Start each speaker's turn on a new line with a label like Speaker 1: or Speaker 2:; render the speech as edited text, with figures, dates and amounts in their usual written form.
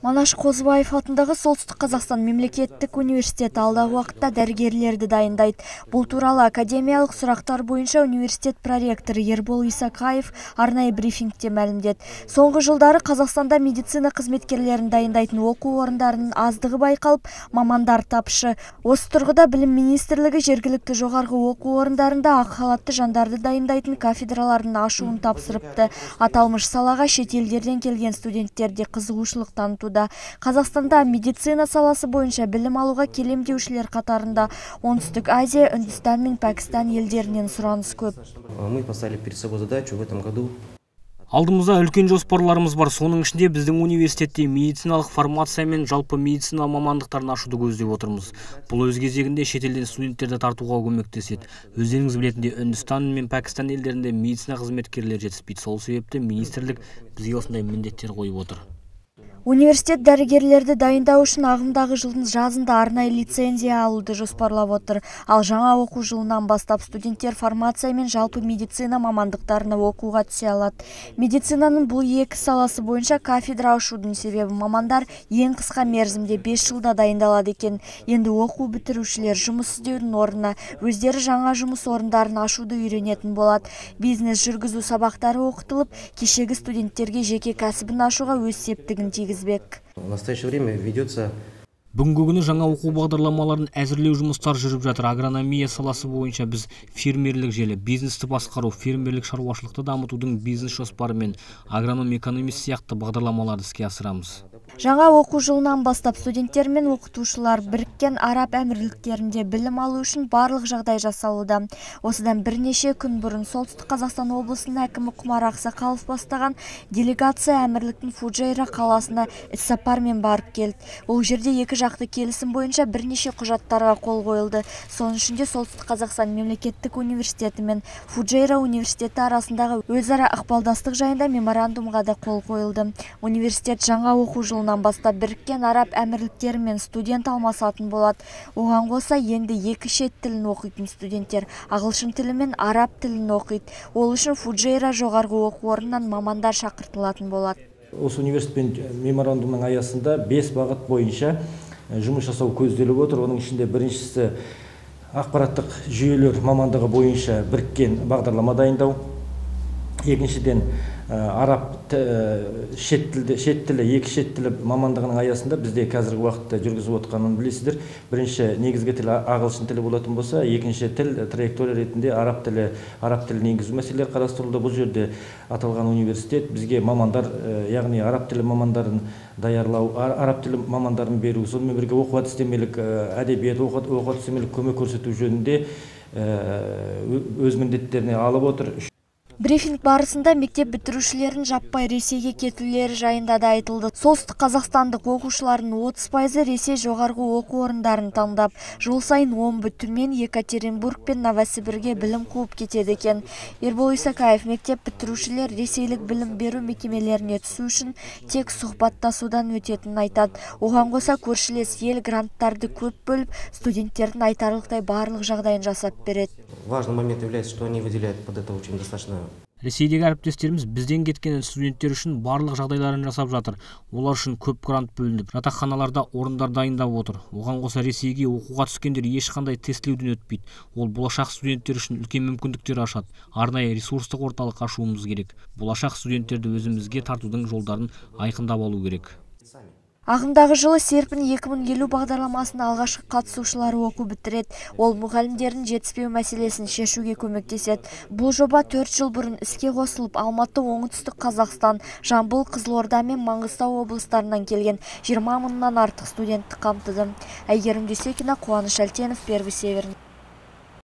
Speaker 1: Манаш Қозыбаев атындағы Солтүстік Қазақстан мемлекеттік университеті алдағы уақытта дәрігерлерді дайындайды. Бұл туралы академиялық сұрақтар бойынша университет проректоры Ербол Исакаев арнайы брифингте мәлімдеді. Соңғы жылдары Қазақстанда медицина қызметкерлерін дайындайтын оқу орындарының аздығы байқалып, мамандар тапшы. Осы тұрғыда білім министрлігі жергілікті жоғарғы оқу орындарында ақ халатты жандарды дайындайтын кафедралардың ашуын тапсырыпты. Аталмыш салаға шет елдерден келген студенттер де қызығушылық танытуда. Қазақстанда медицина саласы бойынша білім алуға келемдеушілер қатарында Оңтүстік Азия, Үндістан мен Пәкістан елдерінен сұраныс көп.
Speaker 2: Мы поставили перед собой задачу в этом году.
Speaker 3: Алдымызда үлкен жоспарларымыз бар. Соның ішінде біздің университетте медициналық формация мен жалпы медицина мамандықтарын ашуды көздеп отырмыз. Бұл өз кезегінде шетелден студенттерді тартуға көмектеседі. Өздеріңіз білетіндей, Үндістан мен Пәкістан елдерінде медицина қызметкерлері жетіспейді. Сол себепті министрлік бізге осындай міндеттер қойып отыр.
Speaker 1: Университет дәрігерлерді дайындау үшін ағымдағы жылдың жазында арнайы лицензия алуды жоспарлап отыр. Ал жаңа оқу жылынан бастап студенттер формация мен жалпы медицина мамандықтарына оқуға түсе алады. Медицинаның бұл екі саласы бойынша кафедра ашудың себебі мамандар ең қысқа мерзімде 5 жылда дайындалады екен. Енді оқу бітірушілер жұмыс істеудің орнына өздері жаңа жұмыс орындарын ашуды үйренетін болады. Бизнес жүргізу сабақтары оқытылып, кешегі студенттерге жеке кәсібін ашуға өз септігін тигізбек.
Speaker 2: В настоящее время ведется.
Speaker 3: Бүгінгі күні жаңа оқу бағдарламаларын әзірлеу жұмыстар жүріп жатыр. Агрономия саласы бойынша біз фермерлік желі, бизнесті басқару, фермерлік шаруашылықты дамытудың бизнес жоспары мен агроном экономист сияқты бағдарламаларды іске асырамыз.
Speaker 1: Жаңа оқу жылынан бастап студенттер мен оқытушылар Біріккен Араб Әмірліктерінде білім алу үшін барлық жағдай жасалуда. Осыдан бірнеше күн бұрын Солтүстік Қазақстан облысының әкімі Құмар Ақсақалов бастаған делегация әмірліктің Фуджейра қаласына іссапармен барып келді. Ол жерде екі жақты келісім бойынша бірнеше құжаттарға қол қойылды. Соның ішінде Солтүстік Қазақстан мемлекеттік университеті мен Фуджейра университеті арасындағы өзара ықпалдастық жайында меморандумға да қол қойылды. Университет жаңа оқу жылынан бастап Біріккен Араб Әмірліктерімен студент алмасатын болады. Оған қоса енді екі шет тілін оқитын студенттер ағылшын тілі мен араб тілін оқиды. Ол үшін Фуджейра жоғарғы оқу орнынан мамандар шақыртылатын болады.
Speaker 4: Осы университетпен меморандумның аясында 5 бағыт бойынша жұмыс жасау көзделіп отыр. Оның ішінде біріншісі ақпараттық жүйелер мамандығы бойынша біріккен бағдарлама дайындау. Екіншіден араб шет тілі, екі шет тілі мамандығының аясында бізде қазіргі уақытта жүргізіп отқанын білесіздер. Бірінші негізгі тіл ағылшын тілі болатын болса, екінші тіл траектория ретінде араб тілін енгізу мәселелері қарастырылды. Бұл жерде аталған университет бізге мамандар, яғни араб тілі мамандарын даярлау, араб тілі мамандарын беру, сонымен бірге оқу әдістемелік әдебиет, оқу әдістемелік көмек көрсету жөнінде өз міндеттеріне алып отыр.
Speaker 1: Брифинг барысында мектеп бітірушілерін жаппай Ресейге кетулері жайында да айтылды. Солтүстік қазақстандық оқушылардың 30% Ресей жоғарғы оқу орындарын таңдап, жыл сайын Омбы, Түмен, Екатеринбург пен Новосібірге білім қуып кетеді екен. Ербол Исакаев мектеп бітірушілер ресейлік білім беру мекемелеріне түсу үшін тек сұхбаттасудан өтетінін айтады. Оған қоса көршілес ел гранттарды көп бөліп, студенттердің айтарлықтай барлық жағдайын жасап береді.
Speaker 2: Важный момент является, что они выделяют под это очень достаточно.
Speaker 3: Ресейдегі әріптестеріміз бізден кеткен студенттер үшін барлық жағдайларын жасап жатыр. Олар үшін көп грант бөлініп, жатақханаларда орындар дайындап отыр. Оған қоса Ресейге оқуға түскендер ешқандай тестілеуден өтпейді. Ол болашақ студенттер үшін үлкен мүмкіндіктер ашады. Арнайы ресурстық орталық ашуымыз керек. Болашақ студенттерді өзімізге тартудың жолдарын айқындап алу керек.
Speaker 1: Ағымдағы жылы серпін 2050 бағдарламасының алғашқы қатысушылары оқу бітіреді. Ол мұғалімдердің жетіспеу мәселесін шешуге көмектеседі. Бұл жоба 4 жыл бұрын іске қосылып, Алматы, Оңтүстік Қазақстан, Жамбыл, Қызылорда мен Маңғыстау облыстарынан келген 20 мыңнан артық студентті қамтыды. Әйгерім Дүйсекина, Қуаныш Әлтенов, Первый Северный.